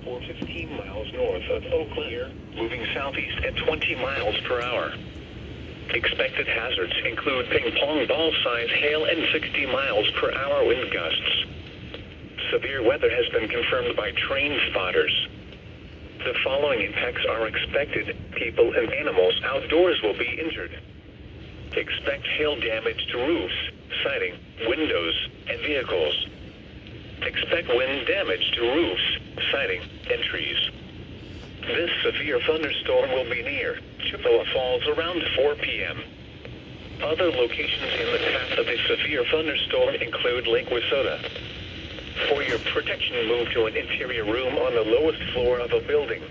or 15 miles north of Oakland, moving southeast at 20 miles per hour. Expected hazards include ping-pong ball-size hail and 60 miles per hour wind gusts. Severe weather has been confirmed by train spotters. The following impacts are expected. People and animals outdoors will be injured. Expect hail damage to roofs, siding, windows, and vehicles. Expect wind damage to roofs, siding, and trees. This severe thunderstorm will be near Chippewa Falls around 4 p.m. Other locations in the path of a severe thunderstorm include Lake Wissota. For your protection, move to an interior room on the lowest floor of a building.